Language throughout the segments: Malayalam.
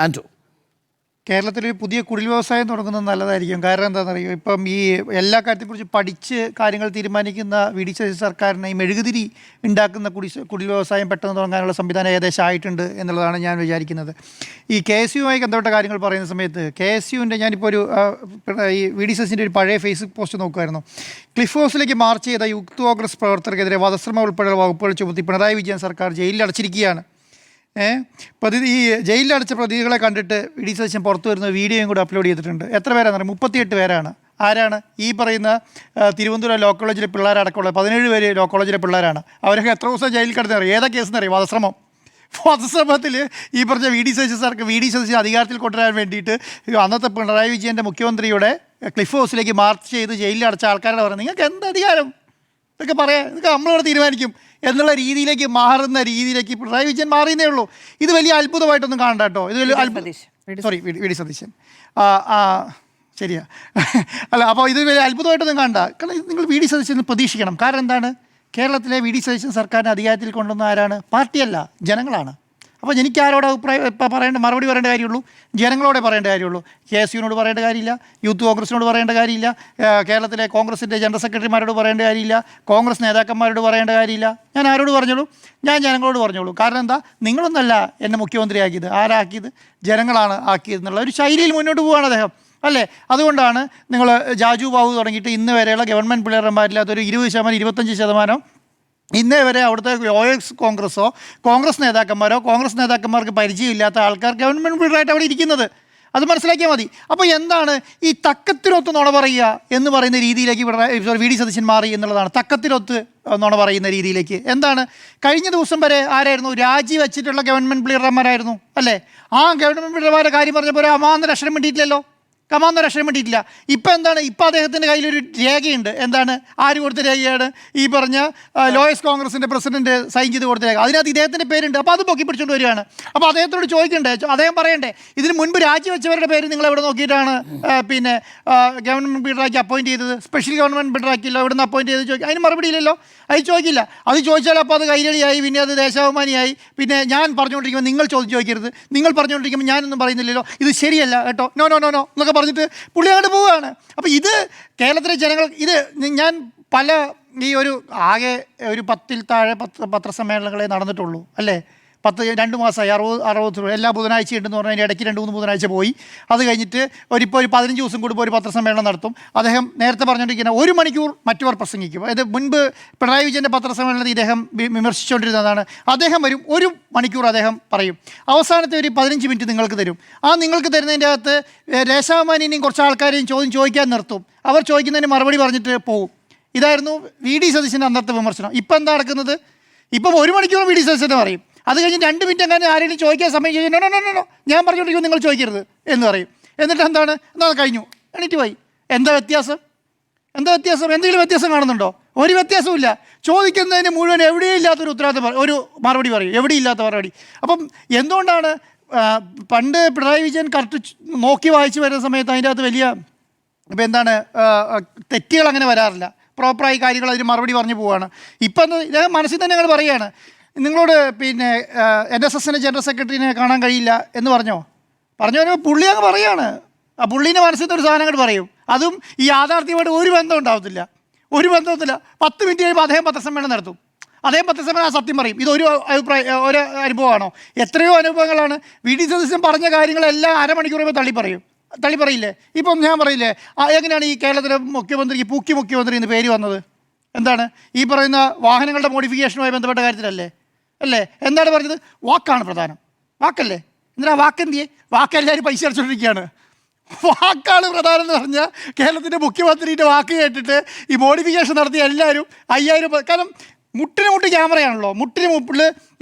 ആൻഡ്രൂ. കേരളത്തിൽ പുതിയ കുടിൽ വ്യവസായം തുടങ്ങുന്നത് നല്ലതായിരിക്കും. കാരണം എന്താണെന്നറിയോ, ഇപ്പം ഈ എല്ലാ കാര്യത്തെക്കുറിച്ച് പഠിച്ച് കാര്യങ്ങൾ തീരുമാനിക്കുന്ന വി ഡി സതീശൻ സർക്കാരിന് ഈ മെഴുകുതിരി ഉണ്ടാക്കുന്ന കുടിൽ വ്യവസായം പെട്ടെന്ന് തുടങ്ങാനുള്ള സംവിധാനം ഏകദേശം ആയിട്ടുണ്ട് എന്നുള്ളതാണ് ഞാൻ വിചാരിക്കുന്നത്. ഈ കെ എസ് യുമായി ബന്ധപ്പെട്ട കാര്യങ്ങൾ പറയുന്ന സമയത്ത് കെ എസ് യുവിൻ്റെ ഞാനിപ്പോൾ ഈ വി ഡി സതീശൻ്റെ ഒരു പഴയ ഫേസ്ബുക്ക് പോസ്റ്റ് നോക്കുമായിരുന്നു. ക്ലിഫ് ഹൗസിലേക്ക് മാർച്ച് ചെയ്ത യൂത്ത് കോൺഗ്രസ് പ്രവർത്തകർക്കെതിരെ വധശ്രമം ഉൾപ്പെടെയുള്ള വകുപ്പുകൾ ചുമത്തി പിണറായി വിജയൻ സർക്കാർ ജയിലിൽ അടച്ചിരിക്കുകയാണ്. ഈ ജയിലിലടച്ച പ്രതികളെ കണ്ടിട്ട് വി ഡി സതീശൻ പുറത്തു വരുന്ന വീഡിയോയും കൂടെ അപ്ലോഡ് ചെയ്തിട്ടുണ്ട്. എത്ര പേരാണെന്ന് അറിയാം? 38 പേരാണ്. ആരാണ്? ഈ പറയുന്ന തിരുവനന്തപുരം ലോ കോളേജിലെ പിള്ളേരടക്കമുള്ള 17 പേര് ലോ കോളേജിലെ പിള്ളേരാണ്. അവരൊക്കെ എത്ര ദിവസം ജയിലിൽ കിടന്നറിയാം? ഏതാ കേസെന്ന് അറിയാം? വധശ്രമത്തിൽ ഈ പറഞ്ഞ വി ഡി സതീശൻ അധികാരത്തിൽ കൊണ്ടുവരാൻ വേണ്ടിയിട്ട് അന്നത്തെ പിണറായി വിജയൻ്റെ മുഖ്യമന്ത്രിയുടെ ക്ലിഫ് ഹൗസിലേക്ക് മാർച്ച് ചെയ്ത് ജയിലിൽ അടച്ച ആൾക്കാരുടെ പറയുന്നത് നിങ്ങൾക്ക് എന്ത് അധികാരം? ഇതൊക്കെ പറയാം, ഇതൊക്കെ നമ്മളിവിടെ തീരുമാനിക്കും എന്നുള്ള രീതിയിലേക്ക് മാറുന്ന രീതിയിലേക്ക് പിണറായി വിജയൻ മാറിയെന്നേ ഉള്ളൂ. ഇത് വലിയ അത്ഭുതമായിട്ടൊന്നും കാണണ്ട കേട്ടോ. ഇത് വലിയ വി ഡി സതീശൻ ശരിയാ അല്ല. അപ്പോൾ ഇത് വലിയ അത്ഭുതമായിട്ടൊന്നും കാണണ്ട. കാരണം നിങ്ങൾ വി ഡി സതീശൻ പ്രതീക്ഷിക്കണം. കാരണം എന്താണ്? കേരളത്തിലെ വി ഡി സതീശൻ സർക്കാരിനെ അധികാരത്തിൽ കൊണ്ടുവന്ന ആരാണ്? പാർട്ടിയല്ല, ജനങ്ങളാണ്. അപ്പോൾ എനിക്ക് ആരോട് മറുപടി പറയേണ്ട കാര്യമുള്ളൂ? ജനങ്ങളോടെ പറയേണ്ട കാര്യമുള്ളൂ. കെ എസ് യുവിനോട് പറയേണ്ട കാര്യമില്ല, യൂത്ത് കോൺഗ്രസിനോട് പറയേണ്ട കാര്യമില്ല, കേരളത്തിലെ കോൺഗ്രസിൻ്റെ ജനറൽ സെക്രട്ടറിമാരോട് പറയേണ്ട കാര്യമില്ല, കോൺഗ്രസ് നേതാക്കന്മാരോട് പറയേണ്ട കാര്യമില്ല. ഞാൻ ആരോട് പറഞ്ഞോളൂ? ഞാൻ ജനങ്ങളോട് പറഞ്ഞോളൂ. കാരണം എന്താ? നിങ്ങളൊന്നല്ല എന്നെ മുഖ്യമന്ത്രിയാക്കിയത്. ആരാക്കിയത്? ജനങ്ങളാണ് ആക്കിയത് എന്നുള്ള ഒരു ശൈലിയിൽ മുന്നോട്ട് പോവുകയാണ് അദ്ദേഹം, അല്ലേ? അതുകൊണ്ടാണ് നിങ്ങൾ ജാജു ബാബു തുടങ്ങിയിട്ട് ഇന്ന് വരെയുള്ള ഗവൺമെൻറ് പിള്ളേർമാരില്ലാത്തൊരു 20%, 25% ഇന്നേ വരെ അവിടുത്തെ കോൺഗ്രസ്സോ കോൺഗ്രസ് നേതാക്കന്മാർക്ക് പരിചയമില്ലാത്ത ആൾക്കാർ ഗവൺമെൻറ് ലീഡറായിട്ട് അവിടെ ഇരിക്കുന്നത്. അത് മനസ്സിലാക്കിയാൽ മതി. അപ്പോൾ എന്താണ് ഈ തക്കത്തിനൊത്ത് നുണ പറയുക എന്ന് പറയുന്ന രീതിയിലേക്ക് വി ഡി സതീശൻ മാറി എന്നുള്ളതാണ്. തക്കത്തിനൊത്ത് നുണ പറയുന്ന രീതിയിലേക്ക്. എന്താണ്? കഴിഞ്ഞ ദിവസം വരെ ആരായിരുന്നു? രാജിവെച്ചിട്ടുള്ള ഗവൺമെൻറ് ലീഡർമാരായിരുന്നു, അല്ലേ? ആ ഗവൺമെൻറ് ലീഡർമാരുടെ കാര്യം പറഞ്ഞപ്പോൾ ഒരു അമാന്തര അക്ഷരം വേണ്ടിയിട്ടില്ലല്ലോ. ഇപ്പം എന്താണ്? ഇപ്പം അദ്ദേഹത്തിൻ്റെ കയ്യിലൊരു രേഖയുണ്ട്. എന്താണ്? ആര് കൊടുത്ത രേഖയാണ്? ഈ പറഞ്ഞ ലോയേഴ്സ് കോൺഗ്രസിൻ്റെ പ്രസിഡന്റ് സൈൻ ചെയ്ത് കൊടുത്ത രേഖ. അതിനകത്ത് ഇദ്ദേഹത്തിൻ്റെ പേരുണ്ട്. അപ്പോൾ അത് പൊക്കി പിടിച്ചുകൊണ്ട് വരികയാണ്. അപ്പോൾ അദ്ദേഹത്തോട് ചോദിക്കണ്ടേ? അദ്ദേഹം പറയണ്ടേ ഇതിന് മുൻപ് രാജിവെച്ചവരുടെ പേര് നിങ്ങൾ എവിടെ നോക്കിയിട്ടാണ് പിന്നെ ഗവൺമെൻറ് ബിൽഡറാക്കി അപ്പോയിൻറ്റ് ചെയ്തത്? സ്പെഷ്യൽ ഗവൺമെൻറ് ബിൽഡറാക്കിയില്ല, എവിടെ നിന്ന് അപ്പോയിൻറ്റ് ചെയ്ത് ചോദിക്കും. അതിന് മറുപടി ഇല്ലല്ലോ. അത് ചോദിക്കില്ല. അത് ചോദിച്ചാൽ അപ്പോൾ അത് കൈരളിയായി, പിന്നെ അത് ദേശാഭിമാനിയായി. പിന്നെ ഞാൻ പറഞ്ഞുകൊണ്ടിരിക്കുമ്പോൾ നിങ്ങൾ ചോദിക്കരുത്, നിങ്ങൾ പറഞ്ഞുകൊണ്ടിരിക്കുമ്പോൾ ഞാനൊന്നും പറയുന്നില്ലല്ലോ, ഇത് ശരിയല്ല കേട്ടോ, നോ എന്നൊക്കെ പറഞ്ഞിട്ട് പുള്ളി അങ്ങോട്ട് പോവുകയാണ്. അപ്പോൾ ഇത് കേരളത്തിലെ ജനങ്ങൾ ഞാൻ ഈ ആകെ ഒരു 10 താഴെ പത്രസമ്മേളനങ്ങളെ നടന്നിട്ടുള്ളൂ, അല്ലേ? 2 മാസമായി 60 എല്ലാ ബുധനാഴ്ച ഉണ്ടെന്ന് പറഞ്ഞാൽ അതിൻ്റെ ഇടയ്ക്ക് 2-3 ബുധനാഴ്ച പോയി. അത് കഴിഞ്ഞിട്ട് ഒരു 15 ദിവസം കൂടുമ്പോൾ ഒരു പത്രസമ്മേളനം നടത്തും. അദ്ദേഹം നേരത്തെ പറഞ്ഞുകൊണ്ടിരിക്കുന്ന 1 മണിക്കൂർ മറ്റവർ പ്രസംഗിക്കും. അതായത് മുൻപ് പിണറായി വിജയൻ്റെ പത്രസമ്മേളനത്തിൽ ഇദ്ദേഹം വിമർശിച്ചുകൊണ്ടിരുന്നതാണ്. അദ്ദേഹം വരും, 1 മണിക്കൂർ അദ്ദേഹം പറയും, അവസാനത്തെ ഒരു 15 മിനിറ്റ് നിങ്ങൾക്ക് തരും. നിങ്ങൾക്ക് തരുന്നതിൻ്റെ അകത്ത് ദേശാഭിമാനിയും കുറച്ച് ആൾക്കാരെയും ചോദിക്കാൻ നിർത്തും. അവർ ചോദിക്കുന്നതിന് മറുപടി പറഞ്ഞിട്ട് പോകും. ഇതായിരുന്നു വി ഡി സതീശൻ്റെ അന്നത്തെ വിമർശനം. ഇപ്പം എന്താ നടക്കുന്നത്? ഇപ്പം 1 മണിക്കൂർ വി ഡി സതീശനെ പറയും. അത് കഴിഞ്ഞ് 2 മിനിറ്റ് അങ്ങനെ ആരെങ്കിലും ചോദിക്കാൻ സമയം ചോദിച്ചു, നോ ഞാൻ പറഞ്ഞുകൊണ്ടിരിക്കും, നിങ്ങൾ ചോദിക്കരുത് എന്ന് പറയും. എന്നിട്ട് എന്താണ് കഴിഞ്ഞു, എണീറ്റ് പോയി. എന്താ വ്യത്യാസം? എന്തെങ്കിലും വ്യത്യാസം കാണുന്നുണ്ടോ? ഒരു വ്യത്യാസവും ഇല്ല. ചോദിക്കുന്നതിന് മുഴുവൻ എവിടെയും ഇല്ലാത്തൊരു ഒരു മറുപടി പറയും, എവിടെയില്ലാത്ത മറുപടി. അപ്പം എന്തുകൊണ്ടാണ് പണ്ട് പിണറായി വിജയൻ കറക്റ്റ് നോക്കി വായിച്ച് വരുന്ന സമയത്ത് അതിൻ്റെ അകത്ത് വലിയ തെറ്റുകൾ അങ്ങനെ വരാറില്ല. പ്രോപ്പറായി കാര്യങ്ങൾ അതിന് മറുപടി പറഞ്ഞു പോവുകയാണ്. ഇപ്പം ഇദ്ദേഹം മനസ്സിൽ തന്നെ ഞങ്ങൾ പറയുകയാണ്, നിങ്ങളോട് പിന്നെ NSSൻ്റെ ജനറൽ സെക്രട്ടറിനെ കാണാൻ കഴിയില്ല എന്ന് പറഞ്ഞു പുള്ളി അങ്ങ് പറയുകയാണ്. ആ പുള്ളീൻ്റെ മനസ്സിൽ ഒരു സാധനം അങ്ങോട്ട് പറയും. അതും ഈ യാഥാർത്ഥ്യമായിട്ട് ഒരു ബന്ധം ഉണ്ടാവത്തില്ല. 10 മിനിറ്റ് കഴിയുമ്പോൾ അദ്ദേഹം പത്രസമ്മേളനം നടത്തും. അദ്ദേഹം പത്രസമ്മേളനം സത്യം പറയും. ഇതൊരു ഒരു അനുഭവമാണോ? എത്രയോ അനുഭവങ്ങളാണ്. വി ഡി സതീശൻ പറഞ്ഞ കാര്യങ്ങളെല്ലാം അരമണിക്കൂർ തള്ളി പറയില്ലേ? ഇപ്പം ഞാൻ പറയില്ലേ, എങ്ങനെയാണ് ഈ കേരളത്തിലെ മുഖ്യമന്ത്രിക്ക് പൂക്കി മുഖ്യമന്ത്രി എന്ന് പേര് വന്നത്? എന്താണ്? ഈ പറയുന്ന വാഹനങ്ങളുടെ മോഡിഫിക്കേഷനുമായി ബന്ധപ്പെട്ട കാര്യത്തിലല്ലേ? എന്താണ് പറഞ്ഞത്? വാക്കാണ് പ്രധാനം. വാക്കല്ലേ? എന്തിനാ വാക്കെന്തിയെ? വാക്കെല്ലാവരും പൈസ അടച്ചുകൊണ്ടിരിക്കുകയാണ്. വാക്കാണ് പ്രധാനം എന്ന് പറഞ്ഞാൽ കേരളത്തിൻ്റെ മുഖ്യമന്ത്രിയുടെ വാക്ക് കേട്ടിട്ട് ഈ മോഡിഫിക്കേഷൻ നടത്തിയ എല്ലാവരും 5000. കാരണം മുട്ടിന് ക്യാമറയാണല്ലോ. മുട്ടിൽ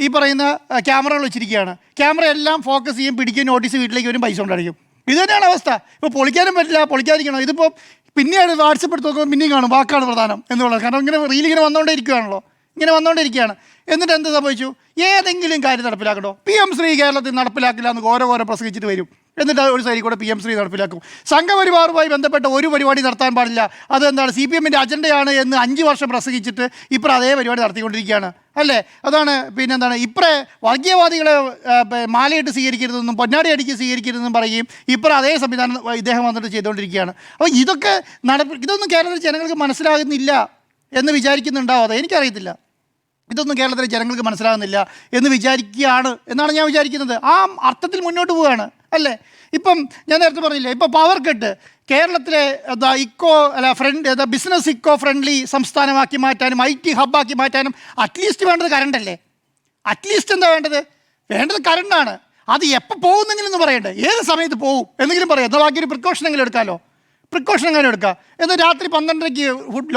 ഈ പറയുന്ന ക്യാമറകൾ വെച്ചിരിക്കുകയാണ്. ക്യാമറ എല്ലാം ഫോക്കസ് ചെയ്യും, പിടിക്കും, നോട്ടീസ് വീട്ടിലേക്ക് വരും, പൈസ കൊണ്ടടിക്കും. ഇത് തന്നെയാണ് അവസ്ഥ. ഇപ്പോൾ പൊളിക്കാനും പറ്റില്ല, പൊളിക്കാതിരിക്കണം. ഇതിപ്പോൾ പിന്നെയാണ് വാട്സപ്പ് എടുത്ത് നോക്കുമ്പോൾ പിന്നെയും കാണും വാക്കാണ് പ്രധാനം എന്നുള്ളത്. കാരണം റീലിങ്ങനെ വന്നുകൊണ്ടിരിക്കുകയാണ്. എന്നിട്ട് എന്ത് സംഭവിച്ചു? ഏതെങ്കിലും കാര്യം നടപ്പിലാക്കണോ? PM ശ്രീ കേരളത്തിൽ നടപ്പിലാക്കില്ല എന്ന് ഓരോ പ്രസംഗിച്ചിട്ട് വരും. എന്നിട്ട് ഒരു സൈഡിൽ കൂടെ PM ശ്രീ നടപ്പിലാക്കും. സംഘപരിവാറുമായി ബന്ധപ്പെട്ട ഒരു പരിപാടി നടത്താൻ പാടില്ല, അതെന്താണ് CPM-ന്റെ അജണ്ടയാണ് എന്ന് 5 വർഷം പ്രസംഗിച്ചിട്ട് ഇപ്പോൾ അതേ പരിപാടി നടത്തിക്കൊണ്ടിരിക്കുകയാണ് അല്ലേ. അതാണ് പിന്നെന്താണ് ഇപ്പറേ വർഗീയവാദികളെ മാലയിട്ട് സ്വീകരിക്കരുതെന്നും പൊന്നാടി അടിക്ക് സ്വീകരിക്കരുതെന്നും പറയുകയും ഇപ്പോൾ അതേ സംവിധാനം ഇദ്ദേഹം വന്നിട്ട് ചെയ്തുകൊണ്ടിരിക്കുകയാണ്. അപ്പോൾ ഇതൊന്നും കേരളത്തിലെ ജനങ്ങൾക്ക് മനസ്സിലാകുന്നില്ല എന്ന് വിചാരിക്കുന്നുണ്ടാവാതെ എനിക്കറിയത്തില്ല. ഇതൊന്നും കേരളത്തിലെ ജനങ്ങൾക്ക് മനസ്സിലാകുന്നില്ല എന്ന് വിചാരിക്കുകയാണ് എന്നാണ് ഞാൻ വിചാരിക്കുന്നത്. ആ അർത്ഥത്തിൽ മുന്നോട്ട് പോവുകയാണ് അല്ലേ. ഇപ്പം ഞാൻ നേരത്തെ പറഞ്ഞില്ലേ, ഇപ്പോൾ പവർ കട്ട് കേരളത്തിലെ ബിസിനസ് ഇക്കോ ഫ്രണ്ട്ലി സംസ്ഥാനമാക്കി മാറ്റാനും IT ഹബ്ബാക്കി മാറ്റാനും അറ്റ്ലീസ്റ്റ് വേണ്ടത് കറണ്ടല്ലേ. അറ്റ്ലീസ്റ്റ് എന്താ വേണ്ടത് കറണ്ടാണ്. അത് എപ്പോൾ പോകുന്നെങ്കിലും ഒന്ന് പറയണ്ടേ, ഏത് സമയത്ത് പോകും എന്നെങ്കിലും പറയാം. എന്നാൽ ബാക്കി ഒരു പ്രിക്കോഷൻ എങ്കിലും എടുക്കാമല്ലോ, പ്രിക്കോഷൻ എങ്ങനെ എടുക്കുക. എന്നാൽ രാത്രി 12:30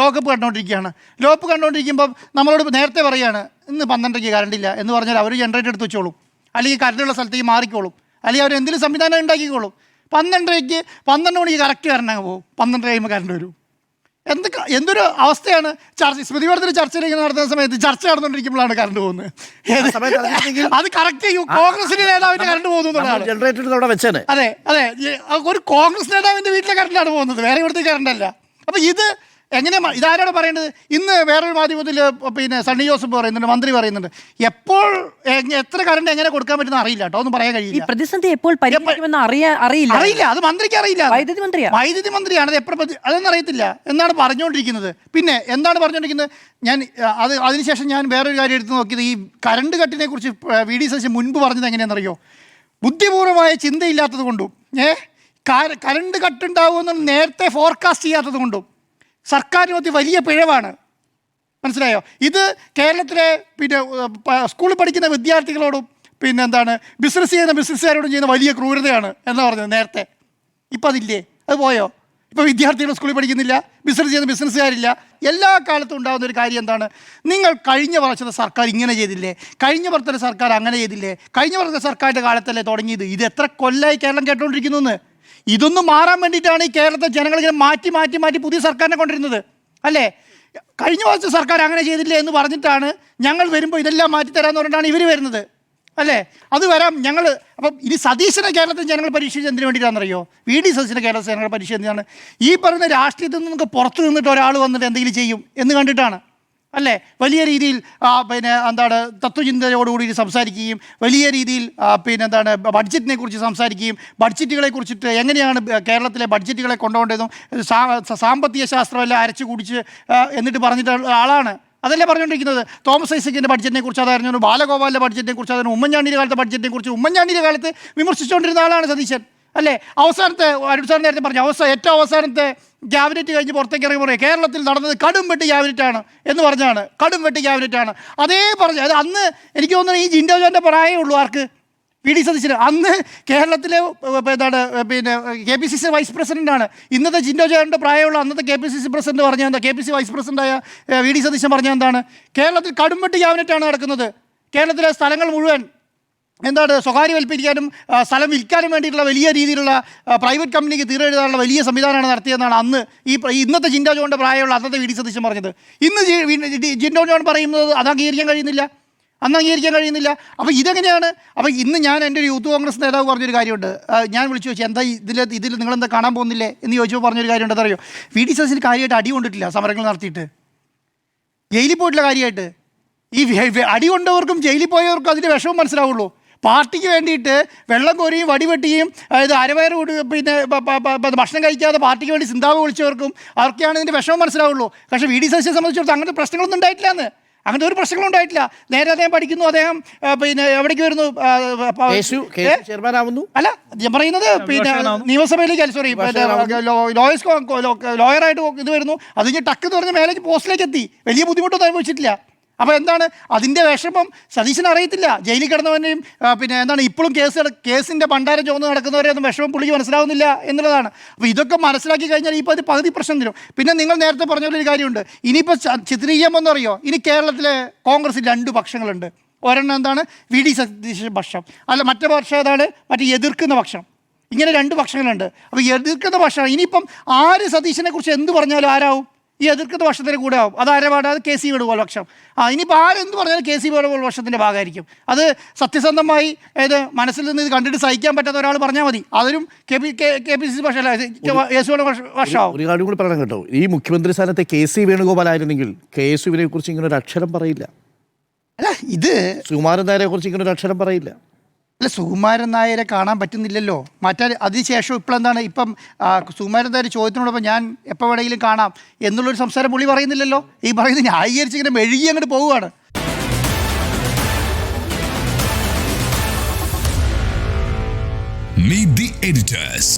ലോകകപ്പ് കണ്ടുകൊണ്ടിരിക്കുകയാണ്. ലോകകപ്പ് കണ്ടുകൊണ്ടിരിക്കുമ്പം നമ്മളോട് നേരത്തെ പറയുകയാണ് ഇന്ന് 12:30 കറണ്ടില്ല എന്ന് പറഞ്ഞാൽ അവർ ജനറേറ്റർ എടുത്ത് വെച്ചോളും, അല്ലെങ്കിൽ കറണ്ടുള്ള സ്ഥലത്തേക്ക് മാറിക്കോളും, അല്ലെങ്കിൽ അവർ എന്തെങ്കിലും സംവിധാനം ഉണ്ടാക്കിക്കോളും. 12 മണിക്ക് കറക്റ്റ് കറണ്ട് അങ്ങ് പോകും, 12 കഴിയുമ്പോൾ കറണ്ട് വരും. എന്തൊരു അവസ്ഥയാണ്. സ്മൃതി പടത്തിന് ചർച്ചയിലേക്ക് നടത്തുന്ന സമയത്ത് ചർച്ച നടന്നുകൊണ്ടിരിക്കുമ്പോഴാണ് കറണ്ട് പോകുന്നത്. അത് കറക്റ്റ് കോൺഗ്രസിന്റെ നേതാവിന്റെ കറണ്ട് പോകുന്നു. ജനറേറ്റർ അതെ അതെ, ഒരു കോൺഗ്രസ് നേതാവിന്റെ വീട്ടിലെ കറണ്ടാണ് പോകുന്നത്, വേറെ ഇവിടുത്തെ കറണ്ടല്ല. അപ്പൊ ഇതാരാണ് പറയേണ്ടത്? ഇന്ന് വേറൊരു മാധ്യമത്തിൽ പിന്നെ സണ്ണി ജോസഫ് പറയുന്നുണ്ട്, മന്ത്രി പറയുന്നുണ്ട്, എപ്പോൾ എത്ര കറണ്ട് എങ്ങനെ കൊടുക്കാൻ പറ്റുന്ന അറിയില്ല കേട്ടോ, ഒന്നും പറയാൻ കഴിയില്ല. പ്രതിസന്ധി എപ്പോൾ പരിഹരിക്കുമെന്ന് അറിയില്ല. അത് മന്ത്രിക്ക് അറിയില്ല, വൈദ്യുതി മന്ത്രിയാണ് അത് അതൊന്നും അറിയത്തില്ല എന്നാണ് പറഞ്ഞുകൊണ്ടിരിക്കുന്നത്. പിന്നെ എന്താണ് പറഞ്ഞുകൊണ്ടിരിക്കുന്നത്? അതിനുശേഷം ഞാൻ വേറൊരു കാര്യം എടുത്ത് നോക്കിയത്, ഈ കറണ്ട് കട്ടിനെ കുറിച്ച് VD സതീശൻ മുൻപ് പറഞ്ഞത് എങ്ങനെയാണെന്നറിയോ? ബുദ്ധിപൂർവമായ ചിന്തയില്ലാത്തത് കൊണ്ടും കറണ്ട് കട്ടുണ്ടാവുമെന്ന് നേരത്തെ ഫോർകാസ്റ്റ് ചെയ്യാത്തത് കൊണ്ടും സർക്കാരിന് വലിയ പിഴവാണ്. മനസ്സിലായോ? ഇത് കേരളത്തിലെ സ്കൂളിൽ പഠിക്കുന്ന വിദ്യാർത്ഥികളോടും ബിസിനസ് ചെയ്യുന്ന ബിസിനസ്സുകാരോടും ചെയ്യുന്ന വലിയ ക്രൂരതയാണ് എന്നാണ് പറഞ്ഞത് നേരത്തെ. ഇപ്പം അതില്ലേ? അത് പോയോ? ഇപ്പോൾ വിദ്യാർത്ഥികൾ സ്കൂളിൽ പഠിക്കുന്നില്ല, ബിസിനസ് ചെയ്യുന്ന ബിസിനസ്സുകാരില്ല. എല്ലാ കാലത്തും ഉണ്ടാകുന്ന ഒരു കാര്യം എന്താണ്? നിങ്ങൾ കഴിഞ്ഞ വർഷത്തെ സർക്കാർ ഇങ്ങനെ ചെയ്തില്ലേ, കഴിഞ്ഞ വർഷത്തെ സർക്കാർ അങ്ങനെ ചെയ്തില്ലേ, കഴിഞ്ഞ വർഷത്തെ സർക്കാരിൻ്റെ കാലത്തല്ലേ തുടങ്ങിയത്, ഇത് എത്ര കൊല്ലമായി കേരളം കേട്ടുകൊണ്ടിരിക്കുന്നു എന്ന്. ഇതൊന്നും മാറാൻ വേണ്ടിയിട്ടാണ് ഈ കേരളത്തെ ജനങ്ങളിങ്ങനെ മാറ്റി പുതിയ സർക്കാരിനെ കൊണ്ടിരുന്നത് അല്ലേ. കഴിഞ്ഞ വർഷത്തെ സർക്കാർ അങ്ങനെ ചെയ്തില്ലേ എന്ന് പറഞ്ഞിട്ടാണ് ഞങ്ങൾ വരുമ്പോൾ ഇതെല്ലാം മാറ്റിത്തരാമെന്ന് പറഞ്ഞിട്ടാണ് ഇവർ വരുന്നത് അല്ലേ. അത് വരാം ഞങ്ങൾ. അപ്പം ഇനി സതീശനെ കേരളത്തിൽ ജനങ്ങൾ പരീക്ഷിച്ച് എന്തിനു വേണ്ടിയിട്ടാണെന്നറിയോ? VD സതീശനെ കേരളത്തിൽ ജനങ്ങൾ പരീക്ഷ എന്തിനാണ്? ഈ പറയുന്ന രാഷ്ട്രീയത്തിൽ നിന്ന് നമുക്ക് പുറത്ത് നിന്നിട്ട് ഒരാൾ വന്നിട്ട് എന്തെങ്കിലും ചെയ്യും എന്ന് കണ്ടിട്ടാണ് അല്ലേ. വലിയ രീതിയിൽ തത്വചിന്തയോടുകൂടി സംസാരിക്കുകയും വലിയ രീതിയിൽ ബഡ്ജറ്റിനെ കുറിച്ച് സംസാരിക്കുകയും ബഡ്ജറ്റുകളെ കുറിച്ചിട്ട് എങ്ങനെയാണ് കേരളത്തിലെ ബഡ്ജറ്റുകളെ കൊണ്ടുപോകേണ്ടതും സാമ്പത്തിക ശാസ്ത്രമെല്ലാം അരച്ചു കുടിച്ച് എന്നിട്ട് പറഞ്ഞിട്ടുള്ള ആളാണ്. അതല്ലേ പറഞ്ഞുകൊണ്ടിരിക്കുന്നത്. തോമസ് ഐസക്കിൻ്റെ ബഡ്ജറ്റിനെ കുറിച്ച് അതായിരുന്നു, ബാലഗോപാലിൻ്റെ ബഡ്ജറ്റിനെ കുറിച്ച് അതായിരുന്നു, ഉമ്മൻചാണ്ടിയുടെ കാലത്തെ ബഡ്ജറ്റിനെ കുറിച്ച് ഉമ്മൻചാണ്ടിയുടെ കാലത്ത് വിമർശിച്ചുകൊണ്ടിരുന്ന ആളാണ് സതീശൻ അല്ലേ. അവസാനത്തെ അരുൺ നേരത്തെ പറഞ്ഞു, ഏറ്റവും അവസാനത്തെ ക്യാബിനറ്റ് കഴിഞ്ഞ് പുറത്തേക്ക് ഇറങ്ങി പറയും കേരളത്തിൽ നടന്നത് കടും വെട്ടി ക്യാബിനറ്റാണ് എന്ന് പറഞ്ഞാണ്. കടും വെട്ടി ക്യാബിനറ്റാണ് അതേ പറഞ്ഞു. അത് അന്ന് എനിക്ക് തോന്നുന്നു ഈ ജിൻഡോ ജോൻ്റെ പ്രായമേ ഉള്ളൂ ആർക്ക്, VD സതീശന്. അന്ന് കേരളത്തിലെ KPCC വൈസ് പ്രസിഡൻ്റാണ്. ഇന്നത്തെ ജിൻഡോ ജോൻ്റെ പ്രായമുള്ള അന്നത്തെ KPCC പ്രസിഡന്റ് പറഞ്ഞ എന്താ, KPCC വൈസ് പ്രസിഡൻ്റായ VD സതീശൻ പറഞ്ഞ എന്താണ്? കേരളത്തിൽ കടും വെട്ടി ക്യാബിനറ്റാണ് നടക്കുന്നത്. കേരളത്തിലെ സ്ഥലങ്ങൾ മുഴുവൻ സ്വകാര്യവൽക്കരിക്കാനും സ്ഥലം വിൽക്കാനും വേണ്ടിയിട്ടുള്ള വലിയ രീതിയിലുള്ള പ്രൈവറ്റ് കമ്പനിക്ക് തീരെഴുതാനുള്ള വലിയ സംവിധാനമാണ് നടത്തിയതെന്നാണ് അന്ന് ഇന്നത്തെ ജിൻഡോ ജോണിൻ്റെ പ്രായമുള്ള അന്നത്തെ VD സതീശൻ പറഞ്ഞത്. ഇന്ന് ജിൻഡോ ജോൺ പറയുന്നത് അത് അംഗീകരിക്കാൻ കഴിയുന്നില്ല. അപ്പോൾ ഇതെങ്ങനെയാണ്? അപ്പോൾ ഇന്ന് ഞാൻ എൻ്റെ ഒരു യൂത്ത് കോൺഗ്രസ് നേതാവ് പറഞ്ഞൊരു കാര്യമുണ്ട്. ഞാൻ വിളിച്ചു ചോദിച്ചു എന്താ ഇതിൽ നിങ്ങളെന്താ കാണാൻ പോകുന്നില്ലേ എന്ന് ചോദിച്ചപ്പോൾ പറഞ്ഞൊരു കാര്യമുണ്ട്. അതറിയോ? VD സതീശന് കാര്യമായിട്ട് അടി കൊണ്ടിട്ടില്ല, സമരങ്ങൾ നടത്തിയിട്ട് ജയിലിൽ പോയിട്ടുള്ള കാര്യമായിട്ട്. ഈ അടി കൊണ്ടവർക്കും ജയിലിൽ പോയവർക്കും അതിൻ്റെ വിഷമം മനസ്സിലാവുള്ളൂ. പാർട്ടിക്ക് വേണ്ടിയിട്ട് വെള്ളം കോരിയും വടിവെട്ടിയും അതായത് അരവയർ ഭക്ഷണം കഴിക്കാതെ പാർട്ടിക്ക് വേണ്ടി സിന്താവ് വിളിച്ചവർക്കും അവർക്കാണ് ഇതിൻ്റെ വിഷമം മനസ്സിലാവുള്ളൂ. പക്ഷേ VD സതീശനെ സംബന്ധിച്ചിടത്തോളം അങ്ങനത്തെ പ്രശ്നങ്ങളൊന്നും ഉണ്ടായിട്ടില്ല എന്ന്. അങ്ങനത്തെ ഒരു പ്രശ്നങ്ങളും ഉണ്ടായിട്ടില്ല. നേരെ അദ്ദേഹം പഠിക്കുന്നു, അദ്ദേഹം എവിടേക്ക് വരുന്നു, അല്ല ഞാൻ പറയുന്നത് നിയമസഭയിലേക്ക് ലോയറായിട്ട് ഇത് വരുന്നു. അത് കഴിഞ്ഞ് ടക്ക് പറഞ്ഞ് മേലേക്ക് പോസ്റ്റിലേക്ക് എത്തി, വലിയ ബുദ്ധിമുട്ടൊന്നും അനുഭവിച്ചിട്ടില്ല. അപ്പോൾ എന്താണ് അതിൻ്റെ വിഷമം സതീശന് അറിയത്തില്ല. ജയിലിൽ കിടന്നവനെയും ഇപ്പോഴും കേസിൻ്റെ ഭണ്ഡാരം ചുവന്ന് നടക്കുന്നവരെയൊന്നും വിഷമം പുള്ളിക്ക് മനസ്സിലാവുന്നില്ല എന്നുള്ളതാണ്. അപ്പോൾ ഇതൊക്കെ മനസ്സിലാക്കി കഴിഞ്ഞാൽ ഇപ്പോൾ അത് പകുതി പ്രശ്നം തരും. പിന്നെ നിങ്ങൾ നേരത്തെ പറഞ്ഞൊരു കാര്യമുണ്ട്, ഇനിയിപ്പോൾ ചിത്രീകരിക്കുമെന്നറിയോ? ഇനി കേരളത്തിലെ കോൺഗ്രസ്സിൽ 2 പക്ഷങ്ങളുണ്ട്. ഒരെണ്ണം VD സതീശൻ പക്ഷം, അല്ല മറ്റേ പക്ഷം മറ്റേ എതിർക്കുന്ന പക്ഷം. ഇങ്ങനെ 2 പക്ഷങ്ങളുണ്ട്. അപ്പോൾ എതിർക്കുന്ന പക്ഷം ഇനിയിപ്പം ആര് സതീശനെ കുറിച്ച് എന്ത് പറഞ്ഞാലും ആരാവും? ഈ എതിർക്കുന്ന പക്ഷത്തിന് കൂടെ ആവും. അത് ആരമാണ്? അത് കെ സി വേണുഗോപാൽ. ഇനിയിപ്പോൾ ആരെന്ത് പറഞ്ഞാലും കെ സി വേണുഗോപാൽ പക്ഷത്തിൻ്റെ ഭാഗമായിരിക്കും. അത് സത്യസന്ധമായി മനസ്സിൽ നിന്ന് ഇത് കണ്ടിട്ട് സഹിക്കാൻ പറ്റാത്ത ഒരാൾ പറഞ്ഞാൽ മതി. അതിലും കെ പി സി സി പക്ഷമല്ല, എസ് വേണുഗോപാൽ. ഒരു കാര്യം കൂടി പറയണം കേട്ടോ, ഈ മുഖ്യമന്ത്രി സ്ഥാനത്തെ കെ സി വേണുഗോപാൽ ആയിരുന്നെങ്കിൽ കെ എസ് യുവിനെ കുറിച്ച് ഇങ്ങനെ ഒരു അക്ഷരം പറയില്ല. അല്ല, ഇത് സുകുമാരൻ നായരെ കുറിച്ച് ഇങ്ങനെ ഒരു അക്ഷരം പറയില്ല. അല്ല, സുകുമാരൻ നായരെ കാണാൻ പറ്റുന്നില്ലല്ലോ. അതിനുശേഷം ഇപ്പോഴെന്താണ് സുകുമാരൻ നായർ ചോദ്യത്തിനോടൊപ്പം ഞാൻ എപ്പോൾ വേണമെങ്കിലും കാണാം എന്നുള്ളൊരു സംസാരം പുള്ളി പറയുന്നില്ലല്ലോ. ഈ പറയുന്നത് ന്യായീകരിച്ച് ഇങ്ങനെ മെഴുകി അങ്ങോട്ട് പോവുകയാണ്. Meet the editors.